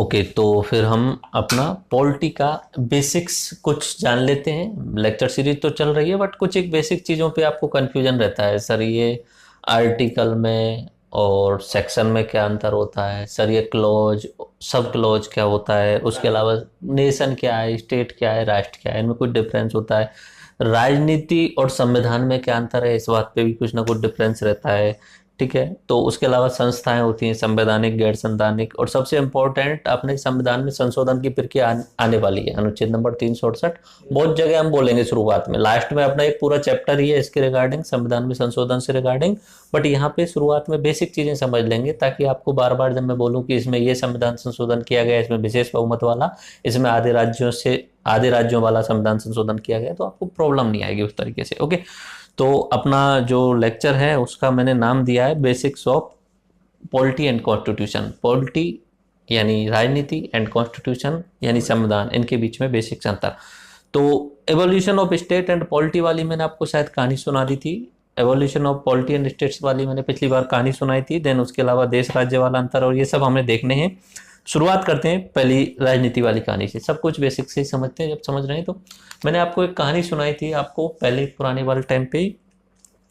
Okay, तो फिर हम अपना पॉलिटी का बेसिक्स कुछ जान लेते हैं। लेक्चर सीरीज तो चल रही है बट कुछ एक बेसिक चीज़ों पे आपको कंफ्यूजन रहता है, सर ये आर्टिकल में और सेक्शन में क्या अंतर होता है, सर ये क्लॉज सब क्लॉज क्या होता है, उसके अलावा नेशन क्या है, स्टेट क्या है, राष्ट्र क्या है, इनमें कुछ डिफरेंस होता है। राजनीति और संविधान में क्या अंतर है, इस बात पे भी कुछ ना कुछ डिफरेंस रहता है। ठीक है, तो उसके अलावा संस्थाएं होती हैं, संवैधानिक, गैर संवैधानिक, और सबसे इम्पोर्टेंट अपने संविधान में संशोधन की प्रक्रिया आने वाली है, अनुच्छेद नंबर 368। बहुत जगह हम बोलेंगे शुरुआत में, लास्ट में अपना एक पूरा चैप्टर ही है इसके रिगार्डिंग, संविधान में संशोधन से रिगार्डिंग। बट यहाँ पे शुरुआत में बेसिक चीजें समझ लेंगे, ताकि आपको बार बार जब मैं बोलूँ कि इसमें ये संविधान संशोधन किया गया, इसमें विशेष बहुमत वाला, इसमें आधे राज्यों वाला संविधान संशोधन किया गया, तो आपको प्रॉब्लम नहीं आएगी उस तरीके से। ओके, तो अपना जो लेक्चर है उसका मैंने नाम दिया है basics of polity and constitution. Polity यानी राजनीति, एंड कॉन्स्टिट्यूशन यानी संविधान, इनके बीच में बेसिक्स अंतर। तो evolution of state and polity वाली मैंने आपको शायद कहानी सुना दी थी, evolution of polity and states वाली मैंने पिछली बार कहानी सुनाई थी। देन उसके अलावा देश राज्य वाला अंतर और ये सब हमें देखने हैं। शुरुआत करते हैं पहली राजनीति वाली कहानी से, सब कुछ बेसिक से ही समझते हैं। जब समझ रहे हैं तो मैंने आपको एक कहानी सुनाई थी, आपको पहले पुराने वाले टाइम पे ही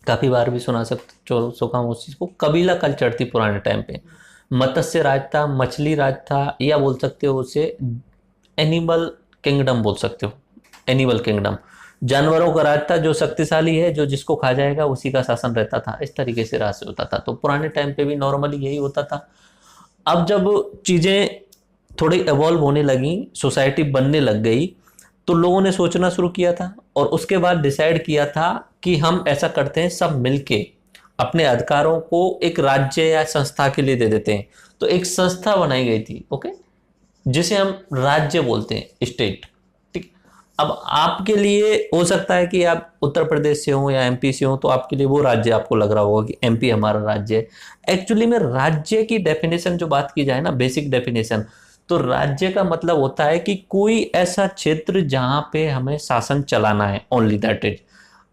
काफी बार भी सुना चुका हूँ उस चीज को। कबीला कल्चर थी पुराने टाइम पे, मत्स्य राज था, मछली राज था, या बोल सकते हो उसे एनिमल किंगडम बोल सकते हो, एनिमल किंगडम। जानवरों का राज था, जो शक्तिशाली है, जो जिसको खा जाएगा उसी का शासन रहता था, इस तरीके से राज होता था। तो पुराने टाइम पे भी नॉर्मली यही होता था। अब जब चीजें थोड़ी इवॉल्व होने लगी, सोसाइटी बनने लग गई, तो लोगों ने सोचना शुरू किया था और उसके बाद डिसाइड किया था कि हम ऐसा करते हैं, सब मिलके अपने अधिकारों को एक राज्य या संस्था के लिए दे देते हैं। तो एक संस्था बनाई गई थी, ओके, जिसे हम राज्य बोलते हैं, स्टेट। ठीक, अब आपके लिए हो सकता है कि आप उत्तर प्रदेश से हो या एमपी से हो, तो आपके लिए वो राज्य आपको लग रहा होगा कि एमपी हमारा राज्य है। एक्चुअली में राज्य की डेफिनेशन जो बात की जाए ना, बेसिक डेफिनेशन, तो राज्य का मतलब होता है कि कोई ऐसा क्षेत्र जहां पे हमें शासन चलाना है, ओनली दैट इज।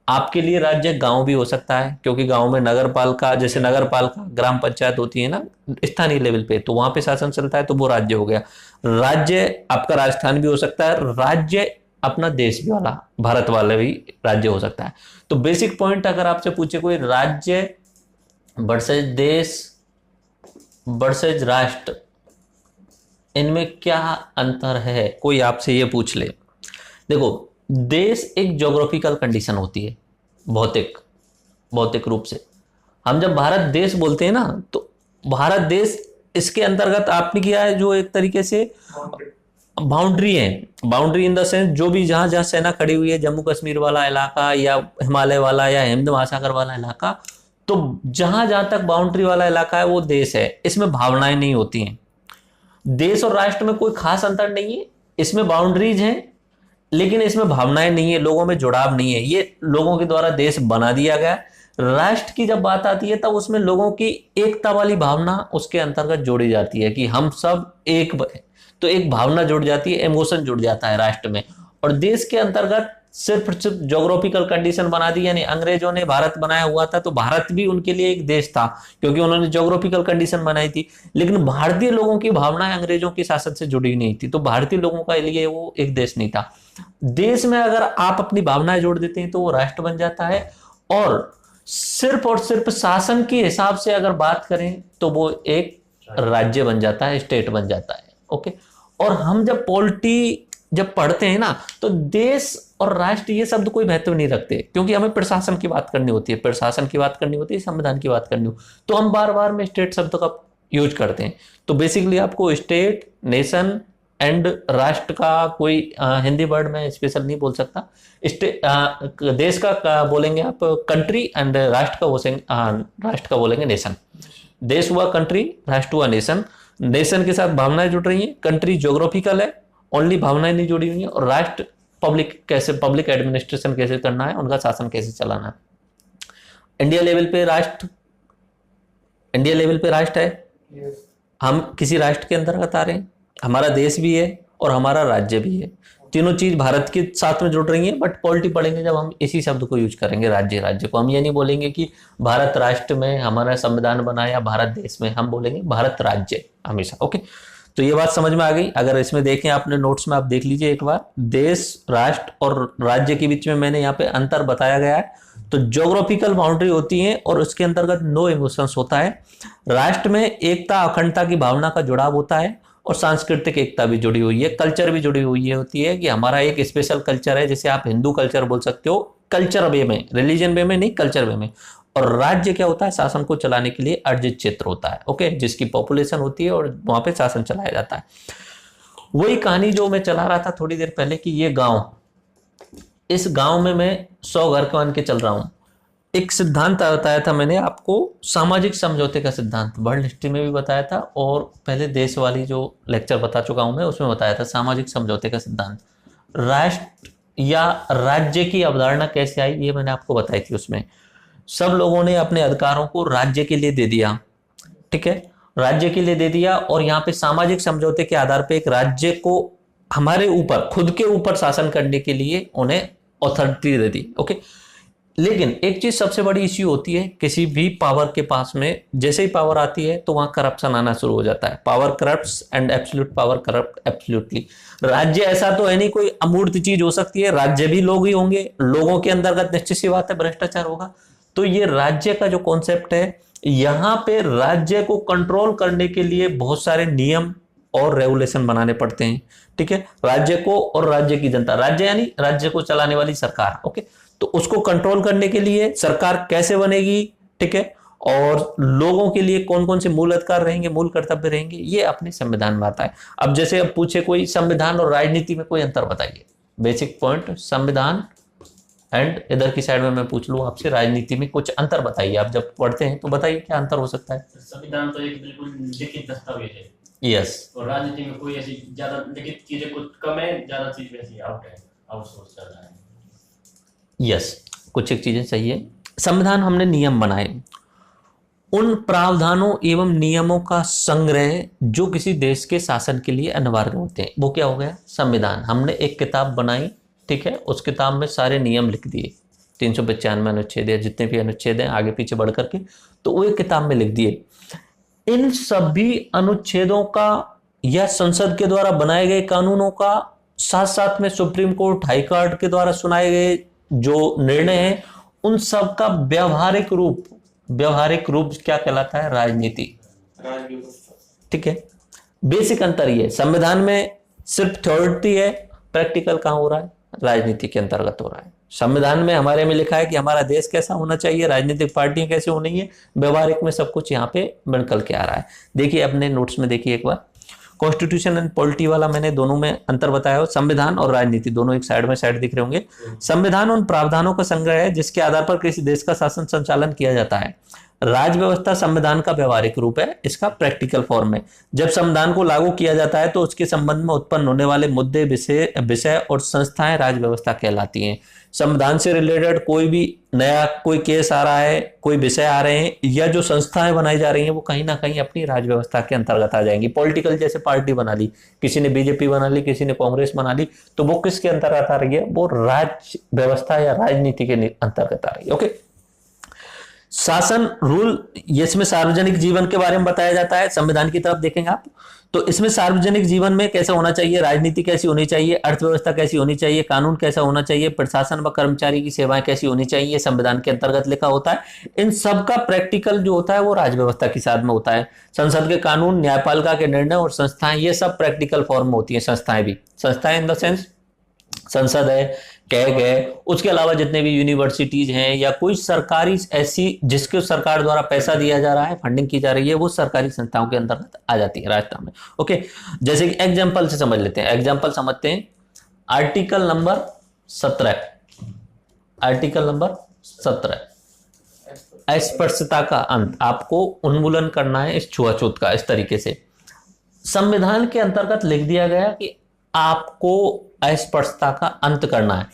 आपके लिए राज्य गांव भी हो सकता है, क्योंकि गांव में नगर पालिका, जैसे नगर पालिका ग्राम पंचायत होती है ना स्थानीय लेवल पे, तो वहां पे शासन चलता है, तो वो राज्य हो गया। राज्य आपका राजस्थान भी हो सकता है, राज्य अपना देश भी वाला, भारत वाला भी राज्य हो सकता है। तो बेसिक पॉइंट अगर आपसे पूछे कोई राज्य वर्सेज देश वर्सेज राष्ट्र, इनमें क्या अंतर है, कोई आपसे ये पूछ ले। देखो, देश एक ज्योग्राफिकल कंडीशन होती है, भौतिक भौतिक रूप से। हम जब भारत देश बोलते हैं ना, तो भारत देश, इसके अंतर्गत आपने किया है जो एक तरीके से बाउंड्री है। बाउंड्री इन द सेंस, जो भी जहां जहां सेना खड़ी हुई है, जम्मू कश्मीर वाला इलाका या हिमालय वाला या हिंद महासागर वाला इलाका, तो जहां जहां तक बाउंड्री वाला इलाका है वो देश है। इसमें भावनाएं नहीं होती हैं। देश और राष्ट्र में कोई खास अंतर नहीं है, इसमें बाउंड्रीज हैं लेकिन इसमें भावनाएं नहीं है, लोगों में जुड़ाव नहीं है, ये लोगों के द्वारा देश बना दिया गया। राष्ट्र की जब बात आती है तब उसमें लोगों की एकता वाली भावना उसके अंतर्गत जोड़ी जाती है कि हम सब एक तो एक भावना जुड़ जाती है, इमोशन जुड़ जाता है राष्ट्र में। और देश के अंतर्गत सिर्फ ज्योग्राफिकल कंडीशन बना दी, यानी अंग्रेजों ने भारत बनाया हुआ था तो भारत भी उनके लिए एक देश था, क्योंकि उन्होंने ज्योग्राफिकल कंडीशन बनाई थी। लेकिन भारतीय लोगों की भावनाएं अंग्रेजों के शासन से जुड़ी नहीं थी, तो भारतीय लोगों का लिए वो एक देश नहीं था। देश में अगर आप अपनी भावनाएं जोड़ देते हैं तो वो राष्ट्र बन जाता है। और सिर्फ शासन के हिसाब से अगर बात करें तो वो एक राज्य बन जाता है, स्टेट बन जाता है। ओके, और हम जब पॉलिटी जब पढ़ते हैं ना, तो देश और राष्ट्र ये शब्द कोई महत्व नहीं रखते, क्योंकि हमें प्रशासन की बात करनी होती है, प्रशासन की बात करनी होती है, संविधान की बात करनी हो, तो हम बार बार में स्टेट शब्द का यूज करते हैं। तो बेसिकली आपको स्टेट, नेशन एंड राष्ट्र का कोई हिंदी वर्ड में स्पेशल नहीं बोल सकता। देश का बोलेंगे आप कंट्री, एंड राष्ट्र का बोलेंगे नेशन। देश हुआ कंट्री, राष्ट्र हुआ नेशन। नेशन के साथ भावनाएं जुड़ रही हैं, कंट्री ज्योग्राफिकल है, ओनली भावनाएं नहीं जुड़ी हुई हैं, और राष्ट्र पब्लिक एडमिनिस्ट्रेशन कैसे करना है, उनका शासन कैसे चलाना है। इंडिया लेवल पे राष्ट्र है। yes. हम किसी राष्ट्र के अंतर्गत आ रहे हैं, हमारा देश भी है और हमारा राज्य भी है, तीनों चीज भारत के साथ में जुड़ रही हैं। बट पॉलिटी पढ़ेंगे जब हम इसी शब्द को यूज करेंगे, राज्य को। हम ये नहीं बोलेंगे कि भारत राष्ट्र में हमारा संविधान बना या भारत देश में, हम बोलेंगे भारत राज्य हमेशा। ओके, तो ये बात समझ में आ गई। अगर इसमें देखें आपने नोट्स में, आप देख लीजिए एक बार, देश, राष्ट्र और राज्य के बीच में मैंने यहाँ पे अंतर बताया गया है। तो ज्योग्राफिकल बाउंड्री होती है और उसके अंतर्गत नो इमोशंस होता है। राष्ट्र में एकता अखंडता की भावना का जुड़ाव होता है और सांस्कृतिक एकता भी जुड़ी हुई है, कल्चर भी जुड़ी हुई है होती है कि हमारा एक स्पेशल कल्चर है, जैसे आप हिंदू कल्चर बोल सकते हो, कल्चर वे में, रिलीजन वे में नहीं, कल्चर वे में। और राज्य क्या होता है, शासन को चलाने के लिए अर्जित क्षेत्र होता है, ओके, जिसकी पॉपुलेशन होती है और वहां पे शासन चलाया जाता है। वही कहानी जो मैं चला रहा था थोड़ी देर पहले कि ये गांव, इस गांव में मैं 100 घर मान के चल रहा हूं। एक सिद्धांत बताया था मैंने आपको, सामाजिक समझौते का सिद्धांत, वर्ल्ड हिस्ट्री में भी बताया था और पहले देश वाली जो लेक्चर बता चुका हूं मैं उसमें बताया था, सामाजिक समझौते का सिद्धांत। राष्ट्र या राज्य की अवधारणा कैसे आई ये मैंने आपको बताई थी। उसमें सब लोगों ने अपने अधिकारों को राज्य के लिए दे दिया, ठीक है, राज्य के लिए दे दिया, और यहाँ पे सामाजिक समझौते के आधार पे एक राज्य को हमारे ऊपर, खुद के ऊपर शासन करने के लिए उन्हें अथॉरिटी दे दी, ओके। लेकिन एक चीज सबसे बड़ी इश्यू होती है किसी भी पावर के पास में, जैसे ही पावर आती है तो वहां करप्शन आना शुरू हो जाता है। Power corrupts and absolute power corrupt absolutely. राज्य ऐसा तो है नहीं कोई अमूर्त चीज हो सकती है, राज्य भी लोग ही होंगे, लोगों के अंतर्गत निश्चित सी बात है भ्रष्टाचार होगा। तो ये राज्य का जो कॉन्सेप्ट है, यहां पे राज्य को कंट्रोल करने के लिए बहुत सारे नियम और रेगुलेशन बनाने पड़ते हैं, ठीक है, राज्य को और राज्य की जनता, राज्य यानी राज्य को चलाने वाली सरकार, ओके। तो उसको कंट्रोल करने के लिए सरकार कैसे बनेगी, ठीक है, और लोगों के लिए कौन कौन से मूल अधिकार रहेंगे, मूल कर्तव्य रहेंगे, ये अपने संविधान में आता है। अब जैसे अब पूछे कोई संविधान और राजनीति में कोई अंतर बताइए, बेसिक पॉइंट संविधान एंड इधर की साइड में मैं पूछ लूं आपसे राजनीति में कुछ अंतर बताइए, आप जब पढ़ते हैं तो बताइए क्या अंतर हो सकता है। संविधान तो एक बिल्कुल लिखित दस्तावेज है, यस, और राजनीति में कोई ऐसी ज्यादा लिखित चीजें कुछ कम है, ज्यादा चीज वैसी आउट है, आउटसोर्स ज्यादा है। यस, कुछ एक चीजें सही है। संविधान हमने नियम बनाए, उन प्रावधानों एवं नियमों का संग्रह जो किसी देश के शासन के लिए अनिवार्य होते हैं, वो क्या हो गया संविधान। हमने एक किताब बनाई, ठीक है, उस किताब में सारे नियम लिख दिए, 395 अनुच्छेद है, जितने भी अनुच्छेद हैं आगे पीछे बढ़ करके, तो वो एक किताब में लिख दिए। इन सभी अनुच्छेदों का या संसद के द्वारा बनाए गए कानूनों का, साथ साथ में सुप्रीम कोर्ट, हाई कोर्ट के द्वारा सुनाए गए जो निर्णय हैं, उन सब का व्यावहारिक रूप क्या कहलाता है, राजनीति, ठीक है। बेसिक अंतर ये, संविधान में सिर्फ थ्योरी है, प्रैक्टिकल कहां हो रहा है, राजनीति के अंतर्गत हो रहा है। संविधान में हमारे में लिखा है कि हमारा देश कैसा होना चाहिए, राजनीतिक पार्टियां कैसे होनी है, व्यवहारिक में सब कुछ यहाँ पे निकल के आ रहा है। देखिए अपने नोट्स में देखिए एक बार, कॉन्स्टिट्यूशन एंड पॉलिटी वाला मैंने दोनों में अंतर बताया हो, संविधान और राजनीति दोनों एक साइड में साइड दिख रहे होंगे। संविधान उन प्रावधानों का संग्रह है जिसके आधार पर किसी देश का शासन संचालन किया जाता है। राज्य व्यवस्था संविधान का व्यवहारिक रूप है, इसका प्रैक्टिकल फॉर्म है। जब संविधान को लागू किया जाता है तो उसके संबंध में उत्पन्न होने वाले मुद्दे, विषय और संस्थाएं राज्य व्यवस्था कहलाती हैं। संविधान से रिलेटेड कोई भी नया कोई केस आ रहा है, कोई विषय आ रहे हैं, या जो संस्थाएं बनाई जा रही हैं वो कहीं ना कहीं अपनी राज्य व्यवस्था के अंतर्गत आ जाएंगी। पॉलिटिकल जैसे पार्टी बना ली, किसी ने बीजेपी बना ली, किसी ने कांग्रेस बना ली, तो वो किसके अंतर्गत आ रही है, वो राज्य व्यवस्था या राजनीति के अंतर्गत आ रही है, ओके। शासन रूल, इसमें सार्वजनिक जीवन के बारे में बताया जाता है। संविधान की तरफ देखेंगे आप तो इसमें सार्वजनिक जीवन में कैसा होना चाहिए, राजनीति कैसी होनी चाहिए, अर्थव्यवस्था कैसी होनी चाहिए, कानून कैसा होना चाहिए, प्रशासन व कर्मचारी की सेवाएं कैसी होनी चाहिए, संविधान के अंतर्गत लिखा होता है। इन सब का प्रैक्टिकल जो होता है वो राज व्यवस्था के साथ में होता है। संसद के कानून, न्यायपालिका के निर्णय और संस्थाएं, ये सब प्रैक्टिकल फॉर्म में होती है। संस्थाएं भी, संस्थाएं इन द सेंस संसद है, कैग है, उसके अलावा जितने भी यूनिवर्सिटीज हैं या कोई सरकारी ऐसी जिसके सरकार द्वारा पैसा दिया जा रहा है, फंडिंग की जा रही है, वो सरकारी संस्थाओं के अंतर्गत आ जाती है राजस्थान में, ओके। जैसे कि एग्जाम्पल से समझ लेते हैं, एग्जाम्पल समझते हैं। आर्टिकल नंबर 17, आर्टिकल नंबर 17, अस्पृश्यता का अंत, आपको उन्मूलन करना है इस छुआछूत का। इस तरीके से संविधान के अंतर्गत लिख दिया गया कि आपको अस्पृश्यता का अंत करना है,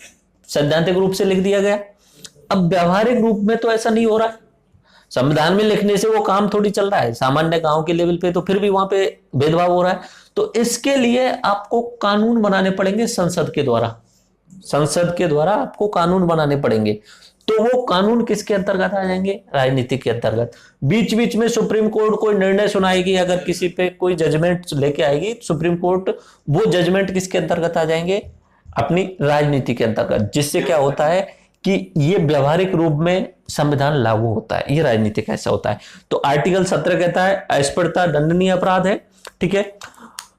सैद्धांतिक रूप से लिख दिया गया। अब व्यावहारिक रूप में तो ऐसा नहीं हो रहा है। संविधान में लिखने से वो काम थोड़ी चल रहा है, सामान्य गांव के लेवल पे तो फिर भी वहां पे भेदभाव हो रहा है। तो इसके लिए आपको कानून बनाने पड़ेंगे संसद के द्वारा, संसद के द्वारा आपको कानून बनाने पड़ेंगे। तो वो कानून किसके अंतर्गत आ जाएंगे? राजनीति के अंतर्गत। बीच बीच में सुप्रीम कोर्ट कोई निर्णय सुनाएगी, अगर किसी पे कोई जजमेंट लेके आएगी सुप्रीम कोर्ट, वो जजमेंट किसके अंतर्गत आ जाएंगे? अपनी राजनीति के अंतर्गत। जिससे क्या होता है कि ये व्यवहारिक रूप में संविधान लागू होता है। ये राजनीतिक ऐसा होता है। तो आर्टिकल 17 कहता है अस्पृश्यता दंडनीय अपराध है, ठीक है।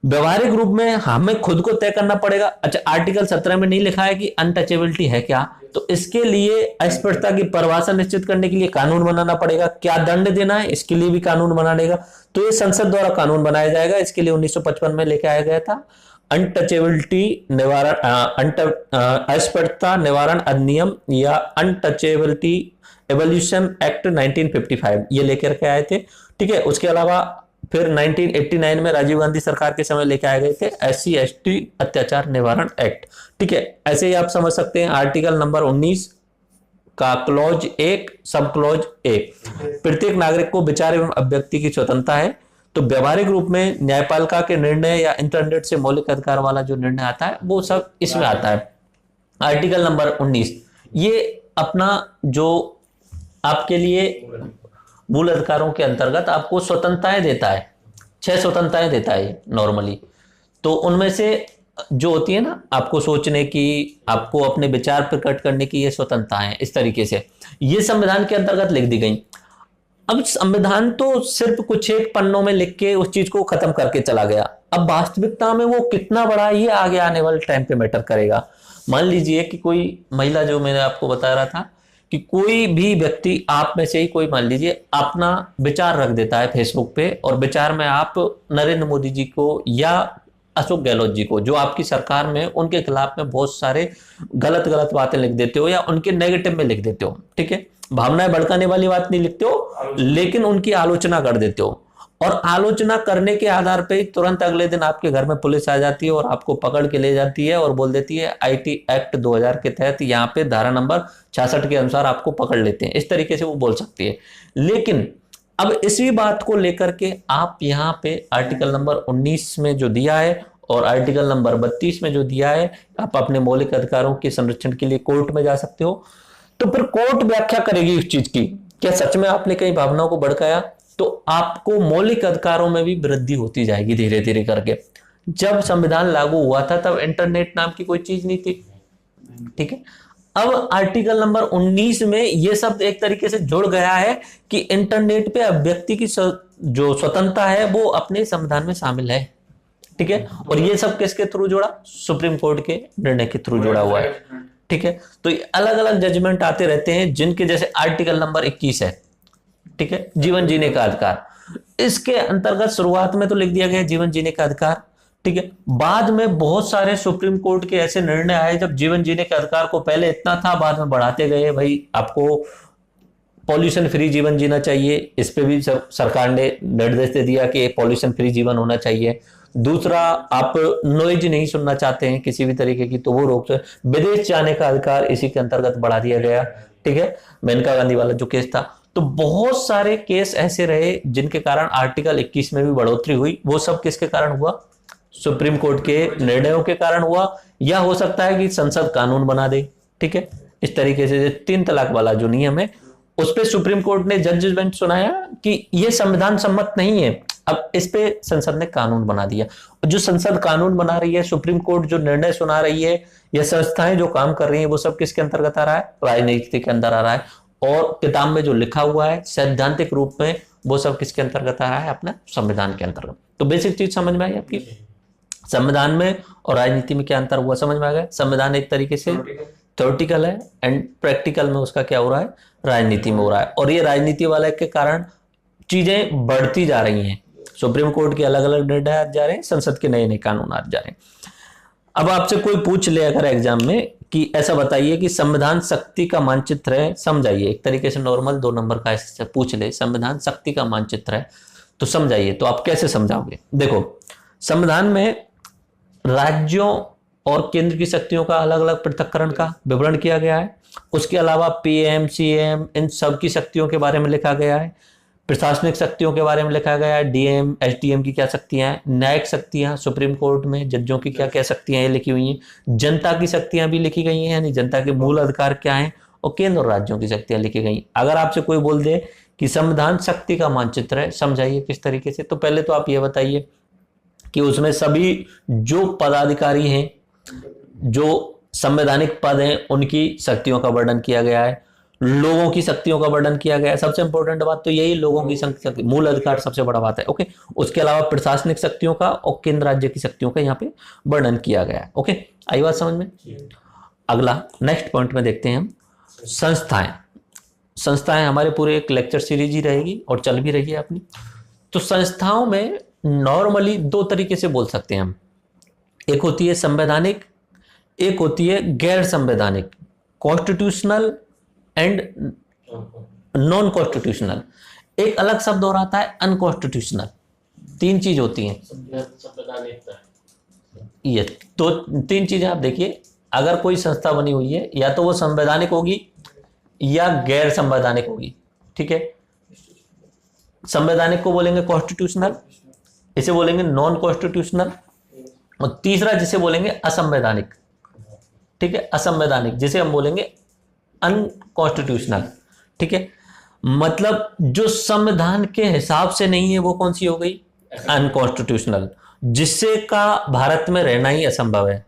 व्यवहारिक रूप में हमें खुद को तय करना पड़ेगा। अच्छा, आर्टिकल 17 में नहीं लिखा है कि अनटचेबिलिटी है क्या, तो इसके लिए अस्पृश्यता की परिभाषा निश्चित करने के लिए कानून बनाना पड़ेगा। क्या दंड देना है, इसके लिए भी कानून बनानेगा। तो ये संसद द्वारा कानून बनाया जाएगा। इसके लिए 1955 में लेके आया गया था अनटचेबिलिटी निवारण, अस्पृश्यता निवारण अधिनियम या अनटचेबिलिटी एवोल्यूशन एक्ट 1955, ये लेकर के आए थे, ठीक है। उसके अलावा फिर 1989 में राजीव गांधी सरकार के समय लेके आए गए थे SC/ST अत्याचार निवारण एक्ट, ठीक है। ऐसे ही आप समझ सकते हैं आर्टिकल नंबर 19 का क्लॉज 1 सब क्लॉज 1, प्रत्येक नागरिक को विचार एवं अभिव्यक्ति की स्वतंत्रता है। तो व्यवहारिक रूप में न्यायपालिका के निर्णय या इंटरनेट से मौलिक अधिकार वाला जो निर्णय आता है वो सब इसमें आता है। आर्टिकल नंबर 19 ये अपना जो आपके लिए मूल अधिकारों के अंतर्गत आपको स्वतंत्रताएं देता है, 6 स्वतंत्रताएं देता है नॉर्मली। तो उनमें से जो होती है ना, आपको सोचने की, आपको अपने विचार प्रकट करने की ये स्वतंत्रताएं, इस तरीके से ये संविधान के अंतर्गत लिख दी गई। अब संविधान तो सिर्फ कुछ एक पन्नों में लिख के उस चीज को खत्म करके चला गया। अब वास्तविकता में वो कितना बड़ा है ये आगे आने वाले टाइम पे मैटर करेगा। मान लीजिए कि कोई महिला, जो मैंने आपको बता रहा था कि कोई भी व्यक्ति, आप में से ही कोई मान लीजिए अपना विचार रख देता है फेसबुक पे, और विचार में आप नरेंद्र मोदी जी को या अशोक गहलोत जी को, जो आपकी सरकार में, उनके खिलाफ में बहुत सारे गलत गलत बातें लिख देते हो या उनके नेगेटिव में लिख देते हो, ठीक है। भावनाएं भड़काने वाली बात नहीं लिखते हो, लेकिन उनकी आलोचना कर देते हो, और आलोचना करने के आधार पे तुरंत अगले दिन आपके घर में पुलिस आ जाती है और आपको पकड़ के ले जाती है और बोल देती है IT एक्ट 2000 के तहत यहाँ पे धारा नंबर 66 के अनुसार आपको पकड़ लेते हैं। इस तरीके से वो बोल सकती है। लेकिन अब इसी बात को लेकर के आप यहाँ पे आर्टिकल नंबर 19 में जो दिया है और आर्टिकल नंबर 32 में जो दिया है, आप अपने मौलिक अधिकारों के संरक्षण के लिए कोर्ट में जा सकते हो। तो फिर कोर्ट व्याख्या करेगी उस चीज की, क्या सच में आपने कई भावनाओं को भड़काया, तो आपको मौलिक अधिकारों में भी वृद्धि होती जाएगी धीरे धीरे करके। जब संविधान लागू हुआ था तब इंटरनेट नाम की कोई चीज नहीं थी, ठीक है। अब आर्टिकल नंबर 19 में यह शब्द एक तरीके से जुड़ गया है कि इंटरनेट पे अभिव्यक्ति की जो स्वतंत्रता है वो अपने संविधान में शामिल है, ठीक है। और ये सब किसके थ्रू जुड़ा? सुप्रीम कोर्ट के निर्णय के थ्रू जुड़ा हुआ है, ठीक है। तो अलग अलग जजमेंट आते रहते हैं, जिनके जैसे आर्टिकल नंबर 21 है, ठीक है, जीवन जीने का अधिकार। इसके अंतर्गत शुरुआत में तो लिख दिया गया जीवन जीने का अधिकार, ठीक है। बाद में बहुत सारे सुप्रीम कोर्ट के ऐसे निर्णय आए जब जीवन जीने के अधिकार को पहले इतना था, बाद में बढ़ाते गए, भाई आपको पॉल्यूशन फ्री जीवन जीना चाहिए। इस पे भी सरकार ने निर्देश दे दिया कि पॉल्यूशन फ्री जीवन होना चाहिए। दूसरा, आप नॉइज नहीं सुनना चाहते हैं किसी भी तरीके की, तो वो रोक से विदेश जाने का अधिकार इसी के अंतर्गत बढ़ा दिया गया, ठीक है। मेनका गांधी वाला जो केस था, तो बहुत सारे केस ऐसे रहे जिनके कारण आर्टिकल 21 में भी बढ़ोतरी हुई। वो सब किसके कारण हुआ? सुप्रीम कोर्ट के निर्णयों के कारण हुआ, या हो सकता है कि संसद कानून बना दे, ठीक है। इस तरीके से 3 तलाक वाला जो नियम है उस पे सुप्रीम कोर्ट ने जजमेंट सुनाया कि यह संविधान सम्मत नहीं है। अब इस पे संसद ने कानून बना दिया। जो संसद कानून बना रही है, सुप्रीम कोर्ट जो निर्णय सुना रही है, या संस्थाएं जो काम कर रही हैं, वो सब किसके अंतर्गत आ रहा है? राजनीति के अंदर आ रहा है। और किताब में जो लिखा हुआ है सैद्धांतिक रूप में, वो सब किसके अंतर्गत आ रहा है? अपना संविधान के अंतर्गत। तो बेसिक चीज समझ में आई आपकी? संविधान में और राजनीति में क्या अंतर हुआ समझ में आ गया? संविधान एक तरीके से थ्योरेटिकल है एंड प्रैक्टिकल में उसका क्या हो रहा है? राजनीति में हो रहा है। और ये राजनीति वाले के कारण चीजें बढ़ती जा रही हैं। सुप्रीम कोर्ट के अलग अलग निर्णय आ जा रहे हैं, संसद के नए नए कानून आ जा रहे हैं। अब आपसे कोई पूछ ले अगर एग्जाम में कि ऐसा बताइए कि संविधान शक्ति का मानचित्र है, समझाइए। एक तरीके से नॉर्मल 2 नंबर का ऐसे पूछ ले, संविधान शक्ति का मानचित्र है तो समझाइए, तो आप कैसे समझाओगे? देखो, संविधान में राज्यों और केंद्र की शक्तियों का अलग अलग पृथक्करण का विवरण किया गया है। उसके अलावा PM, CM इन सब की शक्तियों के बारे में लिखा गया है। प्रशासनिक शक्तियों के बारे में लिखा गया है, DM, SDM की क्या शक्तियां हैं, न्यायिक शक्तियां सुप्रीम कोर्ट में जजों की क्या क्या शक्तियां हैं लिखी हुई हैं, जनता की शक्तियां भी लिखी गई हैं, यानी जनता के मूल अधिकार क्या हैं, और केंद्र और राज्यों की शक्तियां लिखी गई। अगर आपसे कोई बोल दे कि संविधान शक्ति का मानचित्र है, समझाइए किस तरीके से। तो पहले तो आप ये बताइए कि उसमें सभी जो पदाधिकारी हैं, जो संवैधानिक पद हैं, उनकी शक्तियों का वर्णन किया गया है, लोगों की शक्तियों का वर्णन किया गया है। सबसे इंपॉर्टेंट बात तो यही, लोगों की शक्ति, मूल अधिकार सबसे बड़ा बात है। ओके, उसके अलावा प्रशासनिक शक्तियों का और केंद्र राज्य की शक्तियों का यहाँ पे वर्णन किया गया है। ओके, आई बात समझ में। अगला नेक्स्ट पॉइंट में देखते हैं हम संस्थाएं। संस्थाएं हमारे पूरे एक लेक्चर सीरीज ही रहेगी और चल भी रही है अपनी। तो संस्थाओं में नॉर्मली दो तरीके से बोल सकते हैं हम, एक होती है संवैधानिक, एक होती है गैर संवैधानिक, कॉन्स्टिट्यूशनल एंड नॉन कॉन्स्टिट्यूशनल। एक अलग शब्द और आता है अनकॉन्स्टिट्यूशनल। तीन चीज होती हैं ये, तो तीन चीजें आप देखिए, अगर कोई संस्था बनी हुई है या तो वो संवैधानिक होगी या गैर संवैधानिक होगी। ठीक है, संवैधानिक को बोलेंगे कॉन्स्टिट्यूशनल, इसे बोलेंगे नॉन कॉन्स्टिट्यूशनल, और तीसरा जिसे बोलेंगे असंवैधानिक। ठीक है, असंवैधानिक जिसे हम बोलेंगे अनकॉन्स्टिट्यूशनल। ठीक है, मतलब जो संविधान के हिसाब से नहीं है वो कौन सी हो गई, अनकॉन्स्टिट्यूशनल, जिससे का भारत में रहना ही असंभव है।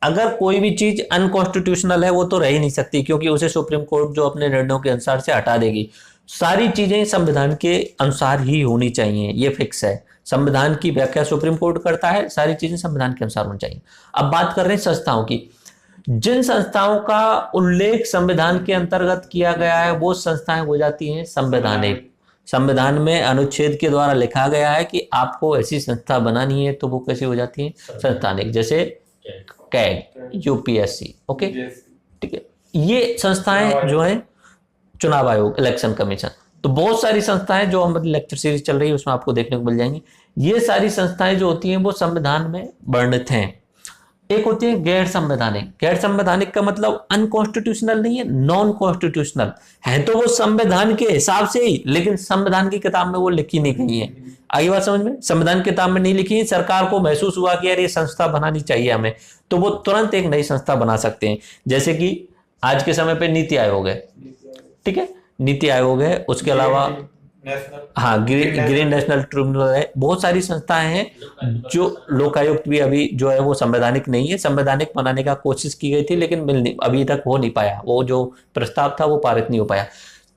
अगर कोई भी चीज अनकॉन्स्टिट्यूशनल है वो तो रह ही नहीं सकती, क्योंकि उसे सुप्रीम कोर्ट जो अपने निर्णयों के अनुसार से हटा देगी। सारी चीजें संविधान के अनुसार ही होनी चाहिए, ये फिक्स है। संविधान की व्याख्या सुप्रीम कोर्ट करता है, सारी चीजें संविधान के अनुसार होनी चाहिए। अब बात कर रहे हैं संस्थाओं की। जिन संस्थाओं का उल्लेख संविधान के अंतर्गत किया गया है वो संस्थाएं हो जाती हैं संवैधानिक। संविधान में अनुच्छेद के द्वारा लिखा गया है कि आपको ऐसी संस्था बनानी है, तो वो कैसी हो जाती है, संवैधानिक। जैसे कैग, यूपीएससी। ओके, ठीक है, ये संस्थाएं जो है, चुनाव आयोग, इलेक्शन कमीशन, तो बहुत सारी संस्थाएं जो हमारी लेक्चर सीरीज चल रही है उसमें आपको देखने को मिल जाएंगी। ये सारी संस्थाएं जो होती हैं वो संविधान में वर्णित हैं। एक होती है गैर संवैधानिक। गैर संवैधानिक का मतलब अनकॉन्स्टिट्यूशनल नहीं है, नॉन कॉन्स्टिट्यूशनल है, तो वो संविधान के हिसाब से ही, लेकिन संविधान की किताब में वो लिखी नहीं गई है। आई बात समझ में, संविधान की किताब में नहीं लिखी है। सरकार को महसूस हुआ कि यार ये संस्था बनानी चाहिए हमें, तो वो तुरंत एक नई संस्था बना सकते हैं। जैसे कि आज के समय पे नीति आयोग है। ठीक है, नीति आयोग है, उसके अलावा हाँ ग्रीन नेशनल ट्रिब्यूनल है, बहुत सारी संस्थाएं हैं। जो लोकायुक्त भी अभी जो है वो संवैधानिक नहीं है, संवैधानिक बनाने का कोशिश की गई थी लेकिन अभी तक हो नहीं पाया, वो जो प्रस्ताव था वो पारित नहीं हो पाया।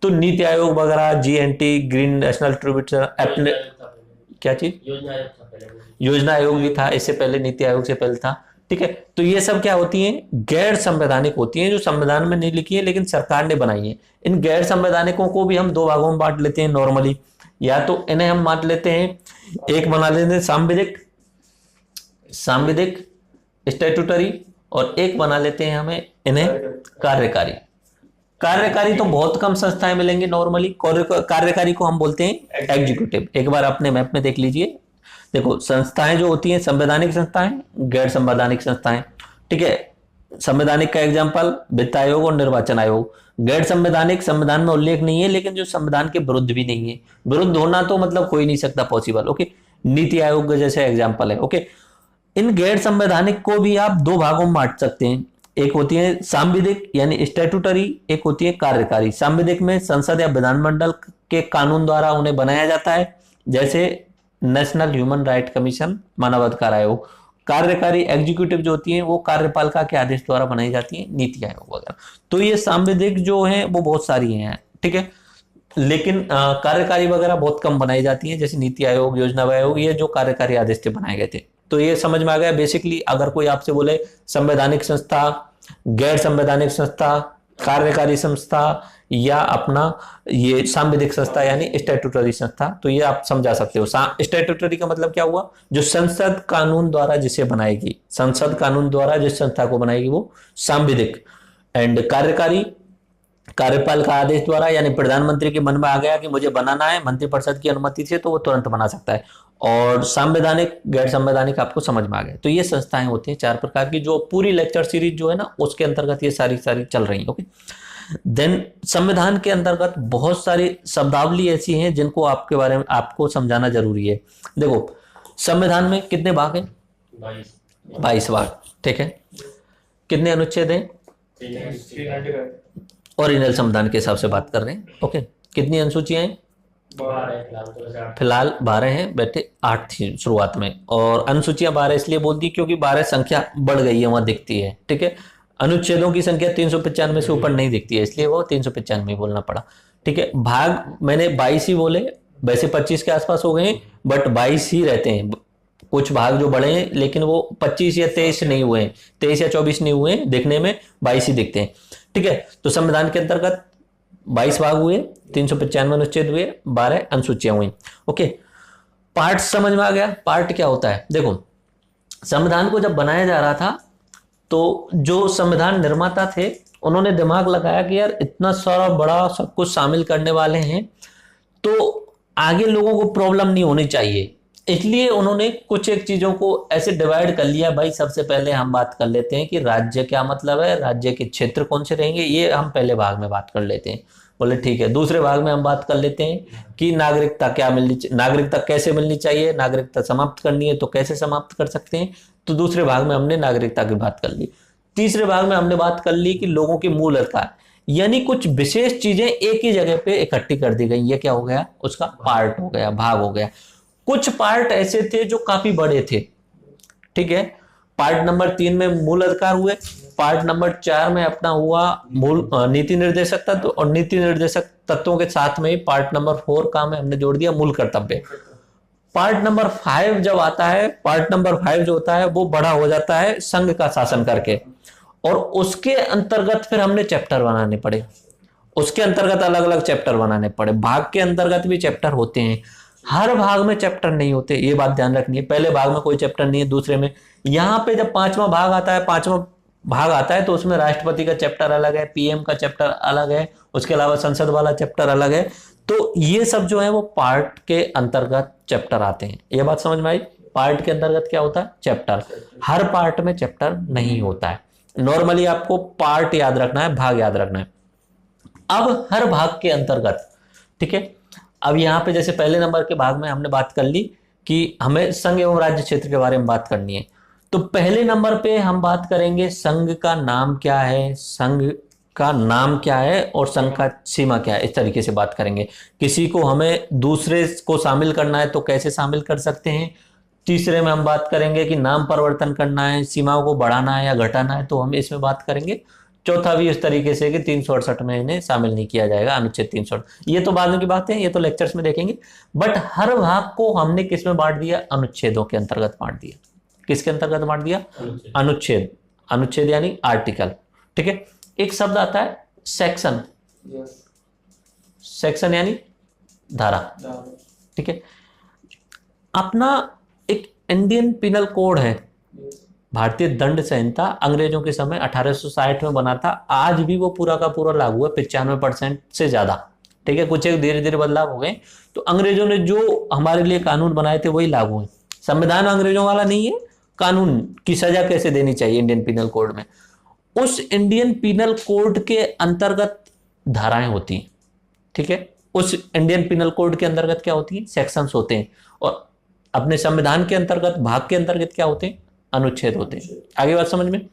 तो नीति आयोग वगैरह, जीएनटी, ग्रीन नेशनल ट्रिब्यूनल, अपने क्या चीज, योजना आयोग भी था इससे पहले, नीति आयोग से पहले था। ठीक है, तो ये सब क्या होती हैं, गैर संवैधानिक होती हैं, जो संविधान में नहीं लिखी है लेकिन सरकार ने बनाई है। इन गैर संवैधानिकों को भी हम दो भागों में बांट लेते हैं नॉर्मली, या तो इन्हें हम बांट लेते हैं, एक बना लेते हैं सांविधिक स्टैट्यूटरी, और एक बना लेते हैं हमें इन्हें कार्यकारी। कार्यकारी तो बहुत कम संस्थाएं मिलेंगी नॉर्मली, कार्यकारी को हम बोलते हैं एग्जीक्यूटिव। एक बार अपने मैप में देख लीजिए, देखो संस्थाएं जो होती हैं, संवैधानिक संस्थाएं, गैर संवैधानिक संस्थाएं। ठीक है, संवैधानिक का एग्जांपल वित्त आयोग और निर्वाचन आयोग। गैर संवैधानिक, संविधान में उल्लेख नहीं है लेकिन जो संविधान के विरुद्ध भी नहीं है, विरुद्ध होना तो मतलब कोई नहीं सकता पॉसिबल। ओके, नीति आयोग जैसे एग्जाम्पल है। ओके, इन गैर संवैधानिक को भी आप दो भागों में बांट सकते हैं, एक होती है सांविधिक यानी स्टैट्यूटरी, एक होती है कार्यकारी। सांविधिक में संसद या विधानमंडल के कानून द्वारा उन्हें बनाया जाता है, जैसे नेशनल ह्यूमन राइट कमीशन, मानवाधिकार आयोग। कार्यकारी एग्जीक्यूटिव जो होती है वो कार्यपालिका के आदेश द्वारा बनाई जाती है, नीति आयोग वगैरह। तो ये सांविधिक जो है वो बहुत सारी हैं। ठीक है, लेकिन कार्यकारी वगैरह बहुत कम बनाई जाती है, जैसे नीति आयोग, योजना आयोग, ये जो कार्यकारी आदेश से बनाए गए थे। तो ये समझ में आ गया। बेसिकली अगर कोई आपसे बोले संवैधानिक संस्था, गैर संवैधानिक संस्था, कार्यकारी संस्था या अपना ये सांविधिक संस्था यानी स्टैट्यूटरी संस्था, तो ये आप समझा सकते हो। स्टैट्यूटरी का मतलब क्या हुआ, जो संसद कानून द्वारा जिसे बनाएगी, संसद कानून द्वारा जिस संस्था को बनाएगी वो सांविधिक। एंड कार्यकारी, कार्यपालिका आदेश द्वारा, यानी प्रधानमंत्री के मन में आ गया कि मुझे बनाना है, मंत्रिपरिषद की अनुमति से, तो वो तुरंत बना सकता है। और संवैधानिक, गैर संवैधानिक आपको समझ में आ गया। तो ये संस्थाएं होती हैं चार प्रकार की, जो पूरी लेक्चर सीरीज जो है ना उसके अंतर्गत ये सारी चल रही है। ओके, देन संविधान के अंतर्गत बहुत सारी शब्दावली ऐसी हैं जिनको आपके बारे में आपको समझाना जरूरी है। देखो संविधान में कितने भाग हैं, 22 भाग। ठीक है, कितने अनुच्छेद हैं, ओरिजिनल संविधान के हिसाब से बात कर रहे हैं। ओके, कितनी अनुसूचियां हैं? 12 फिलहाल तो वैसे 8 फिलहाल 12 हैं बेटे, 8 थी शुरुआत में, और अनुसूचियां 12 इसलिए बोल दी क्योंकि 12 संख्या बढ़ गई है, वहां दिखती है। ठीक है, अनुच्छेदों की संख्या 395 से ऊपर नहीं दिखती है, इसलिए वो 395 बोलना पड़ा। ठीक है, भाग मैंने 22 ही बोले, वैसे 25 के आसपास हो गए, बट 22 ही रहते हैं। कुछ भाग जो बड़े हैं लेकिन वो 25 या 23 नहीं हुए हैं, 23 या 24 नहीं हुए हैं, दिखने में 22 ही दिखते हैं। ठीक है, तो संविधान के अंतर्गत 22 भाग हुए, 395 अनुच्छेद हुए, 12 अनुसूचियां हुई। ओके, पार्ट समझ में आ गया? पार्ट क्या होता है? देखो, संविधान को जब बनाया जा रहा था तो जो संविधान निर्माता थे उन्होंने दिमाग लगाया कि यार इतना सारा बड़ा सब कुछ शामिल करने वाले हैं तो आगे लोगों को प्रॉब्लम नहीं होनी चाहिए, इसलिए उन्होंने कुछ एक चीजों को ऐसे डिवाइड कर लिया। भाई सबसे पहले हम बात कर लेते हैं कि राज्य क्या मतलब है, राज्य के क्षेत्र कौन से रहेंगे, ये हम पहले भाग में बात कर लेते हैं। बोले ठीक है। दूसरे भाग में हम बात कर लेते हैं कि नागरिकता क्या मिलनी, नागरिकता कैसे मिलनी चाहिए, नागरिकता समाप्त करनी है तो कैसे समाप्त कर सकते हैं, तो दूसरे भाग में हमने नागरिकता की बात कर ली। तीसरे भाग में हमने बात कर ली कि लोगों के मूल अधिकार, यानी कुछ विशेष चीजें एक ही जगह पे इकट्ठी कर दी गई। ये क्या हो गया? उसका पार्ट हो गया, भाग हो गया। कुछ पार्ट ऐसे थे जो काफी बड़े थे। ठीक है, पार्ट नंबर 3 में मूल अधिकार हुए, पार्ट नंबर 4 में अपना हुआ मूल नीति निर्देशक तत्व, और नीति निर्देशक तत्वों के साथ में ही पार्ट नंबर 4 का में हमने जोड़ दिया मूल कर्तव्य। पार्ट नंबर 5 जब आता है, पार्ट नंबर 5 जो होता है वो बड़ा हो जाता है संघ का शासन करके, और उसके अंतर्गत फिर हमने चैप्टर बनाने पड़े, उसके अंतर्गत अलग अलग चैप्टर बनाने पड़े। भाग के अंतर्गत भी चैप्टर होते हैं, हर भाग में चैप्टर नहीं होते, ये बात ध्यान रखनी है। पहले भाग में कोई चैप्टर नहीं है, दूसरे में, यहां पे जब 5वां भाग आता है, 5वां भाग आता है तो उसमें राष्ट्रपति का चैप्टर अलग है, पीएम का चैप्टर अलग है, उसके अलावा संसद वाला चैप्टर अलग है। तो ये सब जो है वो पार्ट के अंतर्गत चैप्टर आते हैं। ये बात समझ में आई? पार्ट के अंतर्गत क्या होता है? चैप्टर। हर पार्ट में चैप्टर नहीं होता है। नॉर्मली आपको पार्ट याद रखना है, भाग याद रखना है। अब हर भाग के अंतर्गत, ठीक है, अब यहां पे जैसे पहले नंबर के भाग में हमने बात कर ली कि हमें संघ एवं राज्य क्षेत्र के बारे में बात करनी है, तो पहले नंबर पे हम बात करेंगे संघ का नाम क्या है, संघ का नाम क्या है और संघ का सीमा क्या है, इस तरीके से बात करेंगे। किसी को हमें दूसरे को शामिल करना है तो कैसे शामिल कर सकते हैं। तीसरे में हम बात करेंगे कि नाम परिवर्तन करना है, सीमाओं को बढ़ाना है या घटाना है, तो हम इसमें बात करेंगे। चौथा भी इस तरीके से कि 368 में इन्हें शामिल नहीं किया जाएगा, अनुच्छेद 368। ये तो बाद में की बात है, ये तो लेक्चर्स में देखेंगे। बट हर भाग को हमने किस में बांट दिया? अनुच्छेदों के अंतर्गत बांट दिया। किसके अंतर्गत बांट दिया? अनुच्छेद। अनुच्छेद यानी आर्टिकल। ठीक है, एक शब्द आता है सेक्शन। सेक्शन यानी धारा। ठीक है, अपना एक इंडियन पिनल कोड है, भारतीय दंड संहिता, अंग्रेजों के समय 1860 में बना था। आज भी वो पूरा का पूरा लागू है, 95% से ज्यादा। ठीक है, कुछ एक धीरे धीरे बदलाव हो गए। तो अंग्रेजों ने जो हमारे लिए कानून बनाए थे वही लागू है। संविधान अंग्रेजों वाला नहीं है, कानून की सजा कैसे देनी चाहिए इंडियन पिनल कोड में, उस इंडियन पिनल कोड के अंतर्गत धाराएं होती हैं। ठीक है, उस इंडियन पिनल कोड के अंतर्गत क्या होती है? सेक्शंस होते हैं। और अपने संविधान के अंतर्गत भाग के अंतर्गत क्या होते हैं? अनुच्छेद होते हैं। आगे बात समझ में?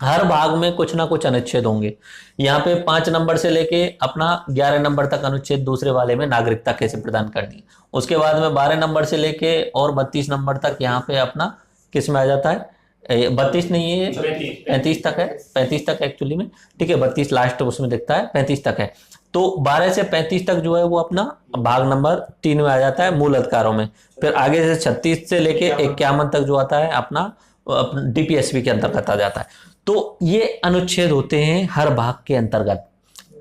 हर भाग में कुछ ना कुछ अनुच्छेद होंगे। यहाँ पे 5 नंबर से लेके अपना 11 नंबर तक अनुच्छेद दूसरे वाले में नागरिकता कैसे प्रदान करनी है। उसके बाद में 12 नंबर से लेके और 32 नंबर तक यहाँ पे अपना किस में आ जाता है? 32 नहीं है, 35 तक है, 35 तक एक्चुअली में। ठीक है, 32 लास्ट उसमें दिखता है, 35 तक है। तो 12 से 35 तक जो है वो अपना भाग नंबर 3 में आ जाता है, मूल अधिकारों में। फिर आगे से 36 से लेके 51 तक जो आता है अपना डीपीएसपी के अंतर्गत आ जाता है। तो ये अनुच्छेद होते हैं हर भाग के अंतर्गत।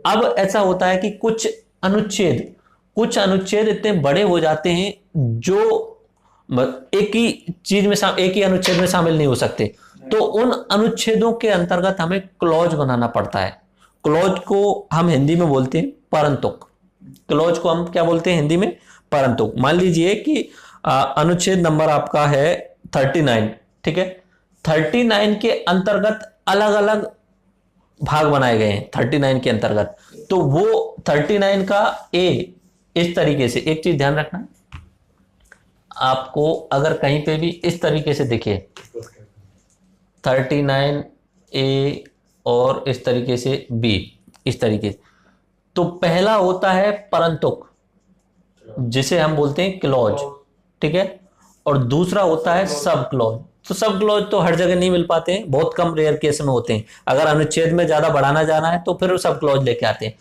अब ऐसा होता है कि कुछ अनुच्छेद इतने बड़े हो जाते हैं जो एक ही चीज में, एक ही अनुच्छेद में शामिल नहीं हो सकते। तो उन अनुच्छेदों के अंतर्गत हमें क्लॉज बनाना पड़ता है। क्लॉज को हम हिंदी में बोलते हैं परंतुक। क्लॉज को हम क्या बोलते हैं हिंदी में? परंतुक। मान लीजिए कि अनुच्छेद नंबर आपका है 39। ठीक है, 39 के अंतर्गत अलग अलग भाग बनाए गए हैं 39 के अंतर्गत। तो वो 39 का ए इस तरीके से, एक चीज ध्यान रखना, आपको अगर कहीं पे भी इस तरीके से दिखे 39 ए और इस तरीके से बी, इस तरीके से। तो पहला होता है परंतुक, जिसे हम बोलते हैं क्लॉज, ठीक है, और दूसरा होता है सब क्लॉज। तो सब क्लॉज तो हर जगह नहीं मिल पाते हैं, बहुत कम रेयर केस में होते हैं। अगर अनुच्छेद में ज्यादा बढ़ाना जाना है तो फिर सब क्लॉज लेके आते हैं।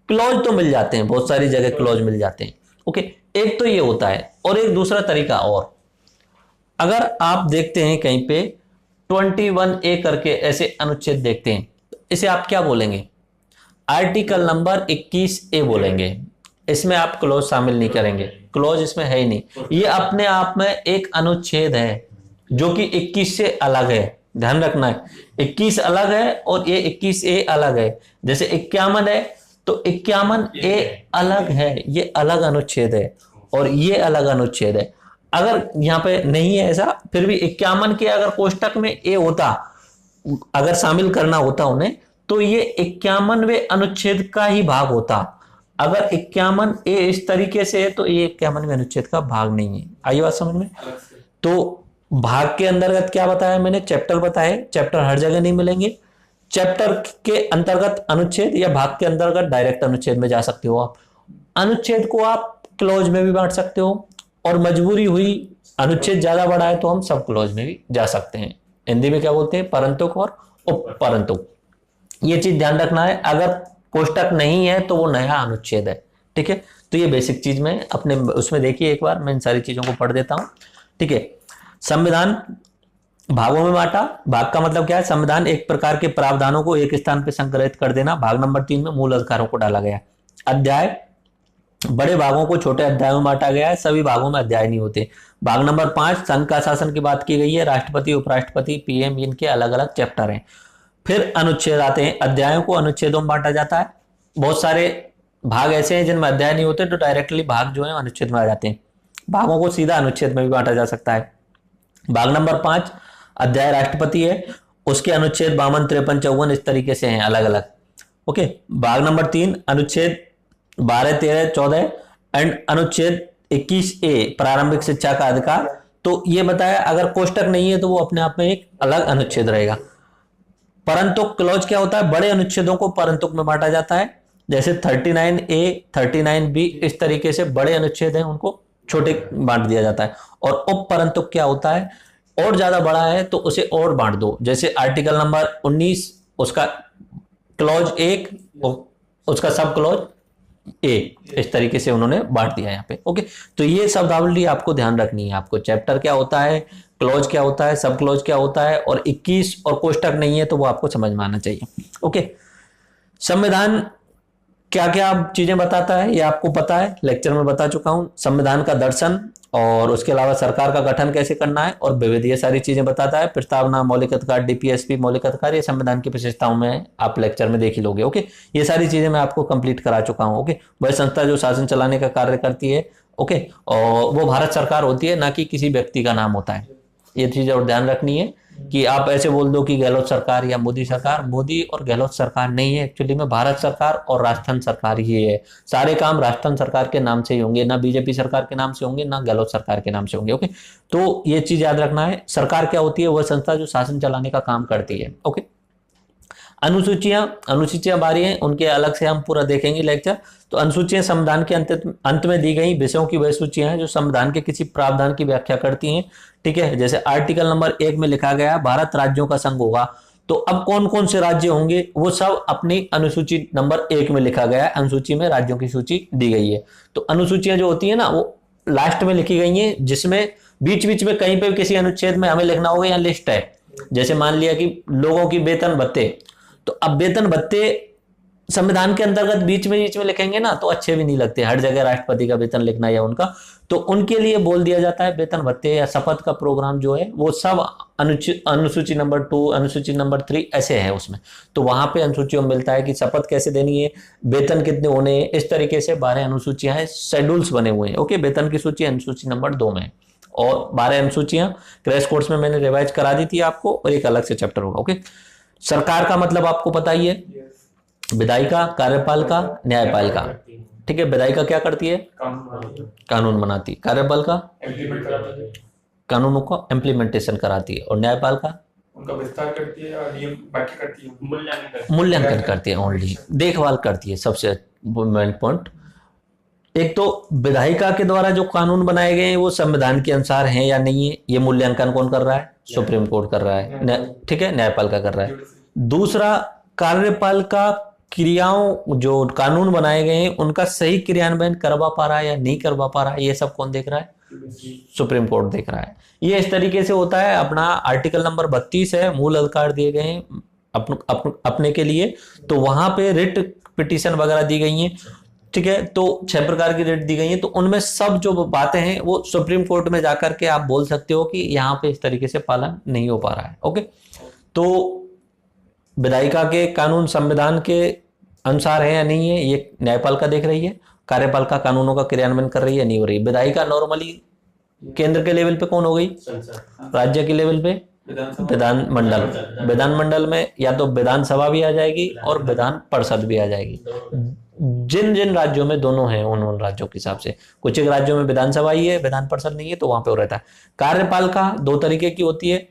क्लॉज तो मिल जाते हैं, बहुत सारी जगह क्लॉज मिल जाते हैं। ओके, एक तो ये होता है, और एक दूसरा तरीका और, अगर आप देखते हैं कहीं पे 21A करके ऐसे अनुच्छेद देखते हैं, इसे आप क्या बोलेंगे? आर्टिकल नंबर 21A बोलेंगे। इसमें आप क्लॉज शामिल नहीं करेंगे, क्लॉज इसमें है ही नहीं। ये अपने आप में एक अनुच्छेद है जो कि 21 से अलग है, ध्यान रखना है। 21 अलग है और ये 21A अलग है। जैसे 51 है तो 51A अलग है, ये अलग अनुच्छेद है, और ये अलग अनुच्छेद है। अगर यहाँ पे नहीं है ऐसा, फिर भी 51 के अगर कोष्टक में ए होता, अगर शामिल करना होता उन्हें, तो ये 51वें अनुच्छेद का ही भाग होता। अगर 51A इस तरीके से है तो ये 51वें अनुच्छेद का भाग नहीं है। आई बात समझ में? तो भाग के अंतर्गत क्या बताया मैंने? चैप्टर बताए। चैप्टर हर जगह नहीं मिलेंगे, चैप्टर के अंतर्गत अनुच्छेद, या भाग के अंतर्गत डायरेक्ट अनुच्छेद में जा सकते हो आप। अनुच्छेद को आप क्लॉज में भी बांट सकते हो, और मजबूरी हुई अनुच्छेद ज्यादा बड़ा है तो हम सब क्लॉज में भी जा सकते हैं। हिंदी में क्या बोलते हैं? परंतुक और उपपरंतुक। ये चीज ध्यान रखना है। अगर कोष्टक नहीं है तो वो नया अनुच्छेद है, ठीक है। तो ये बेसिक चीज में अपने उसमें देखिए, एक बार मैं इन सारी चीजों को पढ़ देता हूं, ठीक है। संविधान भागों में बांटा। भाग का मतलब क्या है? संविधान एक प्रकार के प्रावधानों को एक स्थान पर संग्रहित कर देना। भाग नंबर 3 में मूल अधिकारों को डाला गया। अध्याय, बड़े भागों को छोटे अध्यायों में बांटा गया है, सभी भागों में अध्याय नहीं होते। भाग नंबर 5 संघ का शासन की बात की गई है। राष्ट्रपति, उपराष्ट्रपति, पीएम, इनके अलग अलग चैप्टर हैं। फिर अनुच्छेद आते हैं। अध्यायों को अनुच्छेदों में बांटा जाता है। बहुत सारे भाग ऐसे हैं जिनमें अध्याय नहीं होते, तो डायरेक्टली भाग जो है अनुच्छेद में आ जाते हैं। भागों को सीधा अनुच्छेद में भी बांटा जा सकता है। भाग नंबर 5 अध्याय राष्ट्रपति है, उसके अनुच्छेद 52, 53, 54 इस तरीके से हैं अलग अलग। ओके। भाग नंबर 3 अनुच्छेद 12, 13, 14 एंड अनुच्छेद 21A प्रारंभिक शिक्षा का अधिकार। तो ये बताया, अगर कोष्टक नहीं है तो वो अपने आप में एक अलग अनुच्छेद रहेगा। परंतुक क्लॉज क्या होता है? बड़े अनुच्छेदों को परंतुक में बांटा जाता है। जैसे 39A, 39B इस तरीके से बड़े अनुच्छेद हैं, उनको छोटे बांट दिया जाता है। और उप परंतुक क्या होता है? और ज्यादा बड़ा है तो उसे और बांट दो। जैसे आर्टिकल नंबर 19, उसका क्लॉज 1, उसका सब क्लॉज ए, इस तरीके से उन्होंने बांट दिया यहाँ पे। ओके, तो ये शब्दावली आपको ध्यान रखनी है। आपको चैप्टर क्या होता है, क्लॉज क्या होता है, सब क्लॉज क्या होता है, और 21 और कोष्टक नहीं है तो वो आपको समझ में आना चाहिए। ओके, संविधान क्या क्या चीजें बताता है ये आपको पता है, लेक्चर में बता चुका हूं। संविधान का दर्शन, और उसके अलावा सरकार का गठन कैसे करना है, और विविध, ये सारी चीजें बताता है। प्रस्तावना, मौलिक अधिकार, डीपीएसपी, मौलिक अधिकार, ये संविधान की विशेषताओं में आप लेक्चर में देख ही लोगे। ओके, ये सारी चीजें मैं आपको कंप्लीट करा चुका हूं। ओके, वह संस्था जो शासन चलाने का कार्य करती है, ओके, और वो भारत सरकार होती है, ना कि किसी व्यक्ति का नाम होता है। ये चीज और ध्यान रखनी है कि आप ऐसे बोल दो कि गहलोत सरकार या मोदी सरकार। मोदी और गहलोत सरकार नहीं है, एक्चुअली में भारत सरकार और राजस्थान सरकार ही है। सारे काम राजस्थान सरकार के नाम से ही होंगे, ना बीजेपी सरकार के नाम से होंगे, ना गहलोत सरकार के नाम से होंगे। ओके, तो ये चीज याद रखना है। सरकार क्या होती है? वह संस्था जो शासन चलाने का काम करती है। ओके, अनुसूचियां बारी हैं, उनके अलग से हम पूरा देखेंगे लेक्चर। तो अनुसूचियां संविधान के अंत में दी गई विषयों की वह सूचियां हैं जो संविधान के किसी प्रावधान की व्याख्या करती हैं। ठीक है, जैसे आर्टिकल नंबर 1 में लिखा गया भारत राज्यों का संघ होगा। तो अब कौन कौन से राज्य होंगे वो सब अपनी अनुसूची नंबर 1 में लिखा गया है। अनुसूची में राज्यों की सूची दी गई है। तो अनुसूचियां जो होती है ना, वो लास्ट में लिखी गई है, जिसमें बीच बीच में कहीं पे किसी अनुच्छेद में हमें लिखना होगा, यहाँ लिस्ट है। जैसे मान लिया कि लोगों की वेतन भत्ते, तो अब वेतन भत्ते संविधान के अंतर्गत बीच में लिखेंगे ना तो अच्छे भी नहीं लगते। हर जगह राष्ट्रपति का वेतन लिखना या उनका, तो उनके लिए बोल दिया जाता है वेतन भत्ते या शपथ का प्रोग्राम जो है वो सब अनुसूची नंबर 2, अनुसूची नंबर 3 ऐसे है उसमें। तो वहां पे अनुसूचियों में मिलता है कि शपथ कैसे देनी है, वेतन कितने होने हैं, इस तरीके से 12 अनुसूचियां हैं, शेड्यूल्स बने हुए हैं। ओके, वेतन की सूची अनुसूची नंबर 2 में, और 12 अनुसूचियां क्रैश कोर्स में मैंने रिवाइज करा दी थी आपको, और एक अलग से चैप्टर होगा। ओके, सरकार का मतलब आपको पता ही है, विधायिका, कार्यपालिका, न्यायपालिका। ठीक है, विधायिका क्या करती है? कानून बनाती है। कार्यपालिका कानूनों को इम्प्लीमेंटेशन कराती है। और न्यायपालिका उनका विस्तार करती है या नियम बाकी करती है? मूल्यांकन करती है, ओनली देखभाल करती है। सबसे मेन पॉइंट, एक तो विधायिका के द्वारा जो कानून बनाए गए हैं वो संविधान के अनुसार हैं या नहीं है, ये मूल्यांकन कौन कर रहा है? सुप्रीम कोर्ट कर रहा है, ठीक है, न्यायपालिका कर रहा है। दूसरा, कार्यपालिका क्रियाओं, जो कानून बनाए गए हैं उनका सही क्रियान्वयन करवा पा रहा है या नहीं करवा पा रहा है, ये सब कौन देख रहा है? सुप्रीम कोर्ट देख रहा है। ये इस तरीके से होता है। अपना आर्टिकल नंबर 32 है, मूल अधिकार दिए गए हैं अपने के लिए, तो वहां पे रिट पिटीशन वगैरह दी गई हैं, ठीक है। तो 6 प्रकार की रिट दी गई हैं, तो उनमें सब जो बातें हैं वो सुप्रीम कोर्ट में जाकर के आप बोल सकते हो कि यहाँ पे इस तरीके से पालन नहीं हो पा रहा है। ओके, तो विधायिका के कानून संविधान के अनुसार है या नहीं है, ये न्यायपालिका देख रही है। कार्यपालिका कानूनों का क्रियान्वयन कर रही है, नहीं हो रही। विधायिका नॉर्मली केंद्र के लेवल पे कौन हो गई? राज्य के लेवल पे विधानमंडल। विधानमंडल में या तो विधानसभा भी आ जाएगी और विधान परिषद भी आ जाएगी। जिन जिन राज्यों में दोनों हैं उन राज्यों के हिसाब से, कुछ एक राज्यों में विधानसभा ही है, विधान परिषद नहीं है, तो वहां पे वो रहता है। कार्यपालिका 2 तरीके की होती है,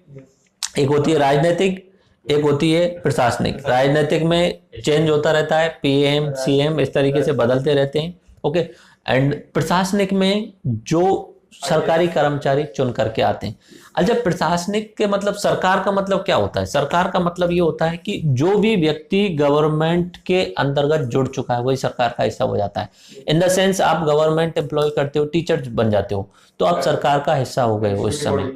एक होती है राजनीतिक, एक होती है प्रशासनिक। राजनीतिक में चेंज होता रहता है, पीएम सीएम इस तरीके से बदलते रहते हैं। ओके, एंड प्रशासनिक में जो सरकारी कर्मचारी चुन करके आते हैं। अच्छा, प्रशासनिक के मतलब सरकार का मतलब क्या होता है? सरकार का मतलब ये होता है कि जो भी व्यक्ति गवर्नमेंट के अंतर्गत जुड़ चुका है वही सरकार का हिस्सा हो जाता है। इन द सेंस, आप गवर्नमेंट एम्प्लॉय करते हो, टीचर बन जाते हो, तो आप सरकार का हिस्सा हो गए हो इस समय,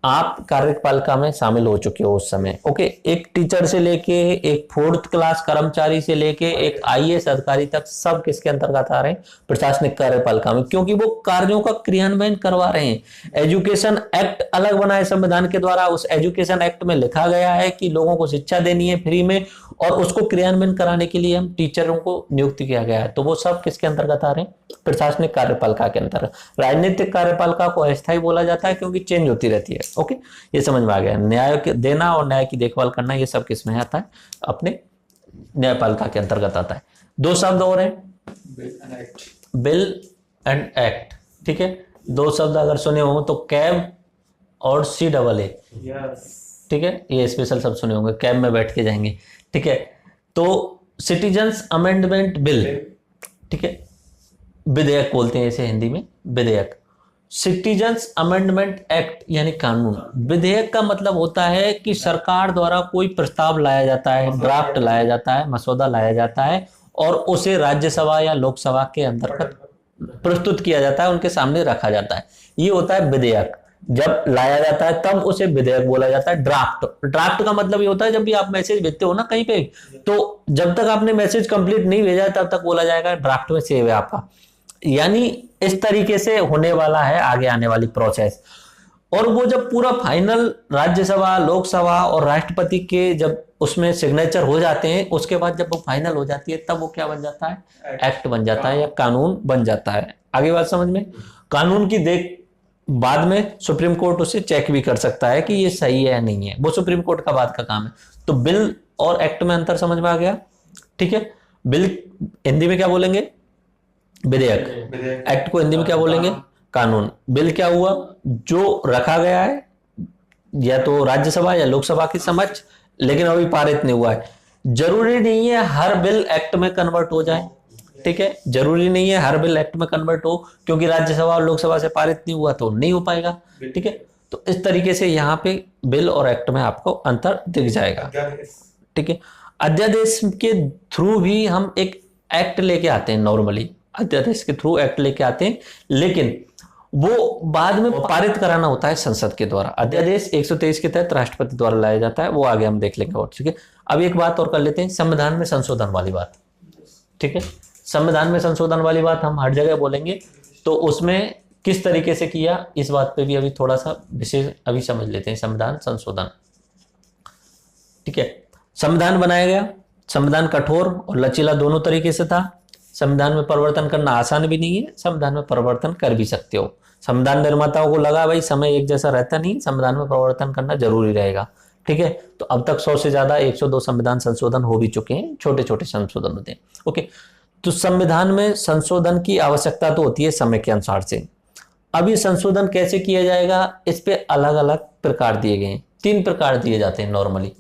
आप कार्यपालिका में शामिल हो चुके हो उस समय। ओके, एक टीचर से लेके एक 4th क्लास कर्मचारी से लेके एक आईएएस अधिकारी तक सब किसके अंतर्गत आ रहे हैं? प्रशासनिक कार्यपालिका में, क्योंकि वो कार्यों का क्रियान्वयन करवा रहे हैं। एजुकेशन एक्ट अलग बना है संविधान के द्वारा, उस एजुकेशन एक्ट में लिखा गया है कि लोगों को शिक्षा देनी है फ्री में, और उसको क्रियान्वयन कराने के लिए हम टीचरों को नियुक्त किया गया है। तो वो सब किसके अंतर्गत आ रहे हैं? प्रशासनिक कार्यपालिका के अंतर्गत। राजनीतिक कार्यपालिका को अस्थायी बोला जाता है क्योंकि चेंज होती रहती है। ओके, ये समझ में आ गया। न्याय देना और न्याय की देखभाल करना, ये सब किस में आता है? अपने न्यायपालिका के अंतर्गत आता है। 2 शब्द और हैं, बिल एंड एक्ट, ठीक है। 2 शब्द अगर सुने हो तो कैब और CAA, ठीक है, ये स्पेशल शब्द सुने होंगे, कैब में बैठ के जाएंगे, ठीक है। तो सिटीजन्स अमेंडमेंट बिल, ठीक है, विधेयक बोलते हैं इसे हिंदी में, विधेयक। सिटीजन्स अमेंडमेंट एक्ट यानी कानून। विधेयक का मतलब होता है कि सरकार द्वारा कोई प्रस्ताव लाया जाता है, ड्राफ्ट लाया जाता है, मसौदा लाया जाता है, और उसे राज्यसभा या लोकसभा के अंतर्गत प्रस्तुत किया जाता है, उनके सामने रखा जाता है। ये होता है विधेयक। जब लाया जाता है तब उसे विधेयक बोला जाता है। ड्राफ्ट का मतलब ये होता है जब भी आप मैसेज भेजते हो ना कहीं पे, तो जब तक आपने मैसेज कंप्लीट नहीं भेजा तब तक बोला जाएगा ड्राफ्ट में सेव है आपका। यानी इस तरीके से होने वाला है आगे आने वाली प्रोसेस। और वो जब पूरा फाइनल राज्यसभा, लोकसभा और राष्ट्रपति के जब उसमें सिग्नेचर हो जाते हैं, उसके बाद जब वो फाइनल हो जाती है तब वो क्या बन जाता है? एक्ट बन जाता है या कानून बन जाता है। आगे बात समझ में? कानून की देख बाद में सुप्रीम कोर्ट उसे चेक भी कर सकता है कि ये सही है या नहीं है, वो सुप्रीम कोर्ट का बाद का काम है। तो बिल और एक्ट में अंतर समझ में आ गया, ठीक है। बिल हिंदी में क्या बोलेंगे? विधेयक। एक्ट को हिंदी में क्या बोलेंगे? कानून। बिल क्या हुआ? जो रखा गया है या तो राज्यसभा या लोकसभा की समक्ष, लेकिन अभी पारित नहीं हुआ है। जरूरी नहीं है हर बिल एक्ट में कन्वर्ट हो जाए, ठीक है, जरूरी नहीं है हर बिल एक्ट में कन्वर्ट हो, क्योंकि राज्यसभा और लोकसभा से पारित नहीं हुआ तो नहीं हो पाएगा, ठीक है। तो इस तरीके से यहाँ पे बिल और एक्ट में आपको अंतर दिख जाएगा, ठीक है। अध्यादेश के थ्रू भी हम एक एक्ट लेके आते हैं, नॉर्मली अध्यादेश के थ्रू एक्ट लेके आते हैं, लेकिन वो बाद में पारित कराना होता है संसद के द्वारा। अध्यादेश 123 के तहत राष्ट्रपति द्वारा लाया जाता है, वो आगे हम देख लेंगे और, ठीक है। अब एक बात और कर लेते हैं, संविधान में संशोधन वाली बात, ठीक है। संविधान में संशोधन वाली बात हम हर जगह बोलेंगे, तो उसमें किस तरीके से किया इस बात पे भी अभी थोड़ा सा विशेष अभी समझ लेते हैं। संविधान संशोधन, ठीक है। संविधान बनाया गया, संविधान कठोर और लचीला दोनों तरीके से था। संविधान में परिवर्तन करना आसान भी नहीं है, संविधान में परिवर्तन कर भी सकते हो। संविधान निर्माताओं को लगा भाई समय एक जैसा रहता नहीं, संविधान में परिवर्तन करना जरूरी रहेगा, ठीक है। तो अब तक 100 से ज्यादा 102 संविधान संशोधन हो भी चुके हैं, छोटे छोटे संशोधन होते हैं, ओके। तो संविधान में संशोधन की आवश्यकता तो होती है समय के अनुसार से। अब ये संशोधन कैसे किया जाएगा, इस पे अलग अलग प्रकार दिए गए हैं। 3 प्रकार दिए जाते हैं नॉर्मली।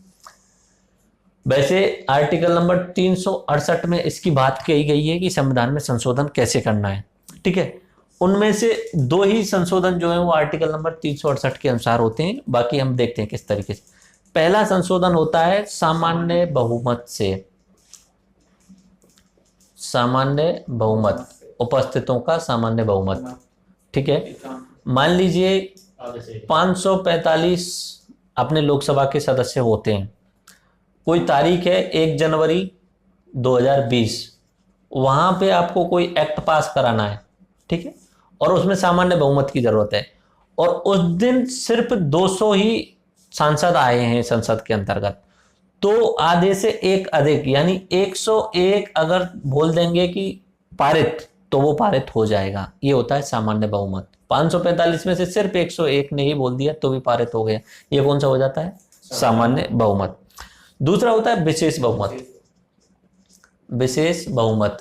वैसे आर्टिकल नंबर 368 में इसकी बात कही गई है कि संविधान में संशोधन कैसे करना है, ठीक है। उनमें से 2 ही संशोधन जो है वो आर्टिकल नंबर 368 के अनुसार होते हैं, बाकी हम देखते हैं किस तरीके से। पहला संशोधन होता है सामान्य बहुमत से, सामान्य बहुमत, उपस्थितों का सामान्य बहुमत, ठीक है। मान लीजिए 545 अपने लोकसभा के सदस्य होते हैं, कोई तारीख है 1 जनवरी 2020, वहां पे आपको कोई एक्ट पास कराना है, ठीक है, और उसमें सामान्य बहुमत की जरूरत है, और उस दिन सिर्फ 200 ही सांसद आए हैं संसद के अंतर्गत, तो आधे से एक अधिक यानी 101 अगर बोल देंगे कि पारित, तो वो पारित हो जाएगा। ये होता है सामान्य बहुमत। 545 में से सिर्फ 101 ने ही बोल दिया तो भी पारित हो गया। ये कौन सा हो जाता है? सामान्य बहुमत। दूसरा होता है विशेष बहुमत। विशेष बहुमत,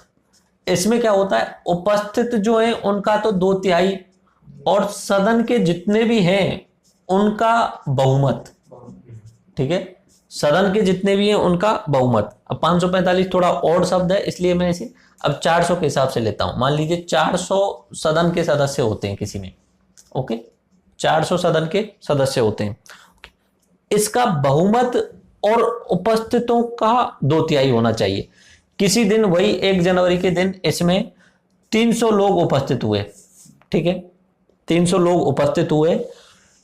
इसमें क्या होता है, उपस्थित जो है उनका तो 2/3 और सदन के जितने भी हैं उनका बहुमत, ठीक है, सदन के जितने भी हैं उनका बहुमत। अब 545 थोड़ा और शब्द है इसलिए मैं इसे अब 400 के हिसाब से लेता हूं। मान लीजिए 400 सदन के सदस्य होते हैं किसी में, ओके, 400 सदन के सदस्य होते हैं, इसका बहुमत और उपस्थितों का 2/3 होना चाहिए। किसी दिन वही 1 जनवरी के दिन इसमें 300 लोग उपस्थित हुए, ठीक है, 300 लोग उपस्थित हुए,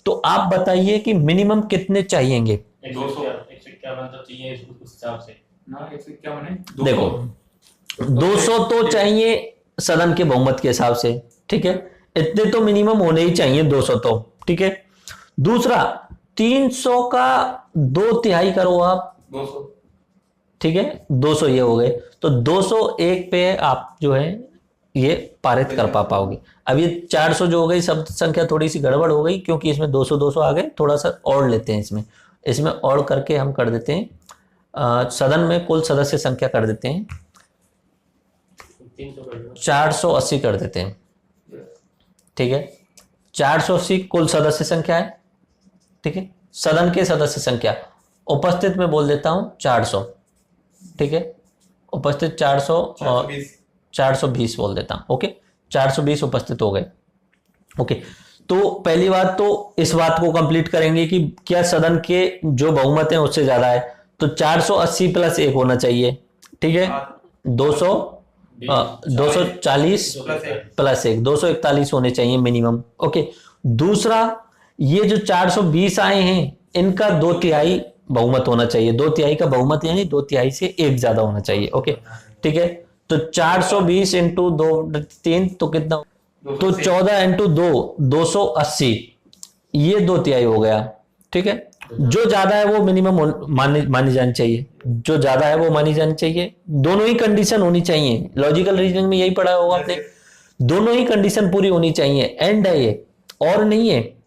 तो आप बताइए कि मिनिमम कितने चाहिएंगे? 151 तो चाहिए उस हिसाब से ना, 151 है, देखो 200 तो चाहिए सदन के बहुमत के हिसाब से, ठीक है, इतने तो मिनिमम होने ही चाहिए 200 तो, ठीक है। दूसरा 300 का 2/3 करो आप, 200, ठीक है, 200 ये हो गए, तो 201 पे आप जो है ये पारित कर पाओगे। अब ये 400 जो हो गई शब्द संख्या थोड़ी सी गड़बड़ हो गई क्योंकि इसमें 200 आ गए, थोड़ा सा और लेते हैं इसमें और करके हम कर देते हैं सदन में कुल सदस्य संख्या कर देते हैं 480 कर देते हैं, ठीक है, 480 कुल सदस्य संख्या है, ठीक है। सदन के सदस्य संख्या उपस्थित में बोल देता हूं 400, ठीक है, उपस्थित 400 और 420 बोल देता हूं, ओके, 420 उपस्थित हो गए, ओके। तो पहली बात तो इस बात को कंप्लीट करेंगे कि क्या सदन के जो बहुमत है उससे ज्यादा है, तो 480 + 1 होना चाहिए, ठीक है, 240 + 1 241 होने चाहिए मिनिमम, ओके। दूसरा ये जो 420 आए हैं इनका 2/3 बहुमत होना चाहिए, 2/3 का बहुमत यानी 2/3 से 1 ज्यादा होना चाहिए, ओके, ठीक है। तो 420 × 2 3 तो कितना, तो 14 × 2 280, ये 2/3 हो गया, ठीक है। जो ज्यादा है वो मिनिमम मानी जानी चाहिए, जो ज्यादा है वो मानी जानी चाहिए, दोनों ही कंडीशन होनी चाहिए। लॉजिकल रीजनिंग में यही पढ़ा होगा आपने, दोनों ही कंडीशन पूरी होनी चाहिए। एंड है ये, और नहीं है,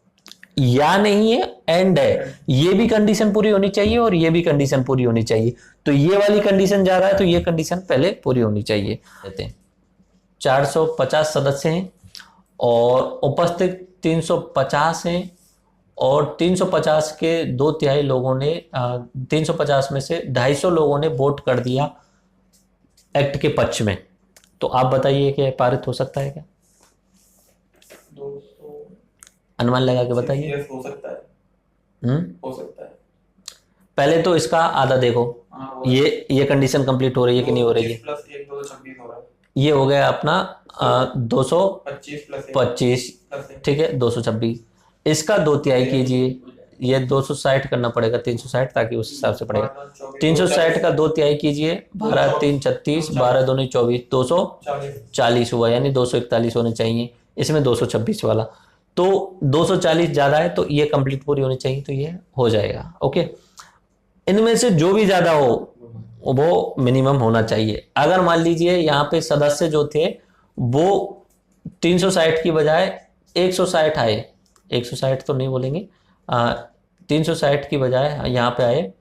या नहीं है, एंड है, ये भी कंडीशन पूरी होनी चाहिए और ये भी कंडीशन पूरी होनी चाहिए। तो ये वाली कंडीशन जा रहा है तो ये कंडीशन पहले पूरी होनी चाहिए। कहते हैं 450 सदस्य हैं और उपस्थित 350 हैं, और 350 के 2/3 लोगों ने 350 में से 250 लोगों ने वोट कर दिया एक्ट के पक्ष में, तो आप बताइए कि पारित हो सकता है क्या? 200 अनुमान लगा के बताइए। हो सकता है, हो सकता है। पहले तो इसका आधा देखो, ये कंडीशन कंप्लीट हो रही है कि नहीं हो रही है? 25 + 1 226 हो रहा है, ये हो गया अपना 25 + 1 ठीक है, 226। इसका 2/3 कीजिए, ये 260 करना पड़ेगा, 360 ताकि उस हिसाब से पड़ेगा। 360 का 2/3 कीजिए, 12 3 36, 12 दूनी 24, 240 हुआ, यानी 241 होने चाहिए, इसमें 226 वाला, तो 240 ज्यादा है तो ये कंप्लीट पूरी होनी चाहिए, तो ये हो जाएगा, ओके। इनमें से जो भी ज्यादा हो वो मिनिमम होना चाहिए। अगर मान लीजिए यहाँ पे सदस्य जो थे वो 360 की बजाय 160 आए, 160 तो नहीं बोलेंगे, 360 की बजाय यहाँ पे आए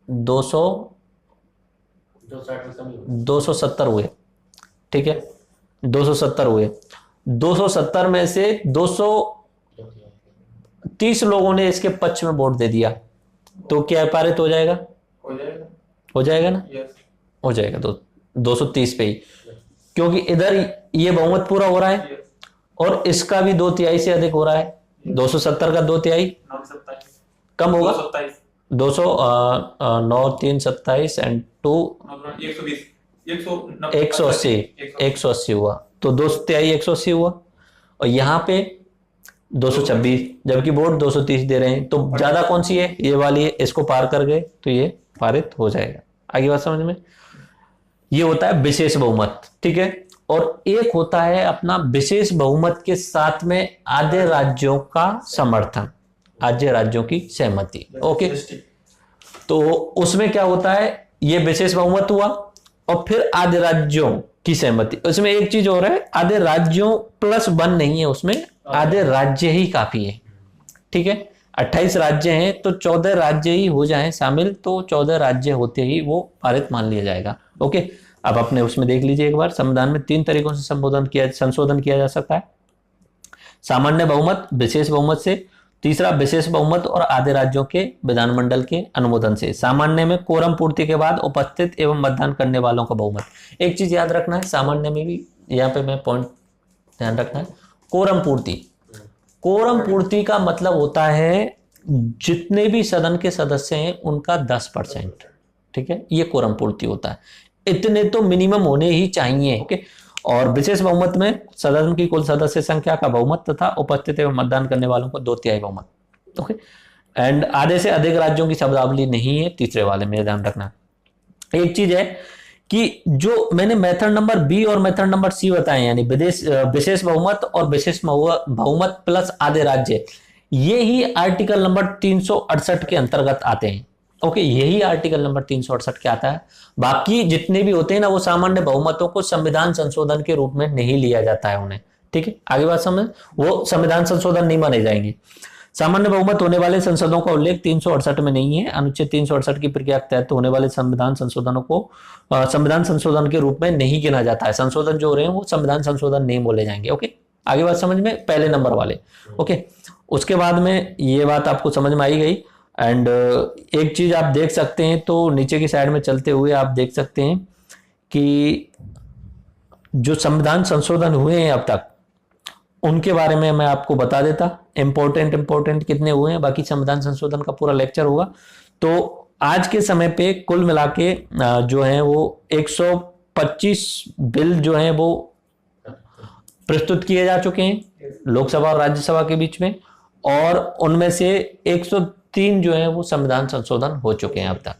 270 हुए, ठीक है, 270 हुए। 270 में से 200 30 लोगों ने इसके पक्ष में वोट दे दिया तो क्या पारित हो जाएगा? हो जाएगा। हो जाएगा ना? यस। हो जाएगा 230 पे ही, क्योंकि इधर ये बहुमत पूरा हो रहा है यस। और इसका भी 2/3 से अधिक हो रहा है। 270 का 2/3 927 कम होगा। 227 200 9 3 27 एंड 2 120 180 180 हुआ, तो 2/3 180 हुआ और यहाँ पे 226, जबकि वोट 230 दे रहे हैं, तो ज्यादा कौन सी है? ये वाली है। इसको पार कर गए तो ये पारित हो जाएगा। आगे बात समझ में? ये होता है विशेष बहुमत, ठीक है। और एक होता है अपना विशेष बहुमत के साथ में आधे राज्यों का समर्थन, आधे राज्यों की सहमति। ओके, तो उसमें क्या होता है, ये विशेष बहुमत हुआ और फिर आधे राज्यों की सहमति। उसमें एक चीज हो रहा है, आधे राज्यों +1 नहीं है, उसमें आधे राज्य ही काफी है, ठीक है। 28 राज्य हैं तो 14 राज्य ही हो जाएं शामिल, तो 14 राज्य होते ही वो पारित मान लिया जाएगा। ओके, अब अपने उसमें देख लीजिए एक बार, संविधान में 3 तरीकों से संशोधन किया जा सकता है। सामान्य बहुमत, विशेष बहुमत से, तीसरा विशेष बहुमत और आधे राज्यों के विधानमंडल के अनुमोदन से। सामान्य में कोरम पूर्ति के बाद उपस्थित एवं मतदान करने वालों का बहुमत। एक चीज याद रखना है, सामान्य में भी यहाँ पे मैं पॉइंट ध्यान रखना है, कोरम पूर्ति। कोरम पूर्ति का मतलब होता है जितने भी सदन के सदस्य हैं उनका 10%, ठीक है, ये कोरम पूर्ति होता है। इतने तो मिनिमम होने ही चाहिए, ओके। और विशेष बहुमत में सदन की कुल सदस्य संख्या का बहुमत तथा उपस्थित एवं मतदान करने वालों को 2/3 बहुमत, ओके। एंड आधे से अधिक राज्यों की शब्दावली नहीं है तीसरे वाले में, ध्यान रखना। एक चीज है कि जो मैंने मेथड नंबर बी और मेथड नंबर सी बताए, यानी विशेष बहुमत और विशेष बहुमत प्लस आधे राज्य, ये ही आर्टिकल नंबर 368 के अंतर्गत आते हैं, ओके। यही आर्टिकल नंबर 368 के आता है। बाकी जितने भी होते हैं ना, वो सामान्य बहुमतों को संविधान संशोधन के रूप में नहीं लिया जाता है उन्हें, ठीक है। आगे बात समझ, वो संविधान संशोधन नहीं माने जाएंगे। सामान्य बहुमत होने वाले संसदों का उल्लेख 368 में नहीं है। अनुच्छेद 368 की प्रक्रिया के तहत होने वाले संविधान संशोधनों को संविधान संशोधन के रूप में नहीं गिना जाता है। संशोधन जो हो रहे हैं वो संविधान संशोधन नहीं बोले जाएंगे, ओके। आगे बात समझ में, पहले नंबर वाले, ओके। उसके बाद में ये बात आपको समझ में आई गई। एंड एक चीज आप देख सकते हैं, तो नीचे की साइड में चलते हुए आप देख सकते हैं कि जो संविधान संशोधन हुए हैं अब तक, उनके बारे में मैं आपको बता देता। इंपॉर्टेंट कितने हुए हैं, बाकी संविधान संशोधन का पूरा लेक्चर होगा। तो आज के समय पे कुल मिला के जो है वो 125 बिल जो है वो प्रस्तुत किए जा चुके हैं लोकसभा और राज्यसभा के बीच में, और उनमें से 103 जो है वो संविधान संशोधन हो चुके हैं अब तक।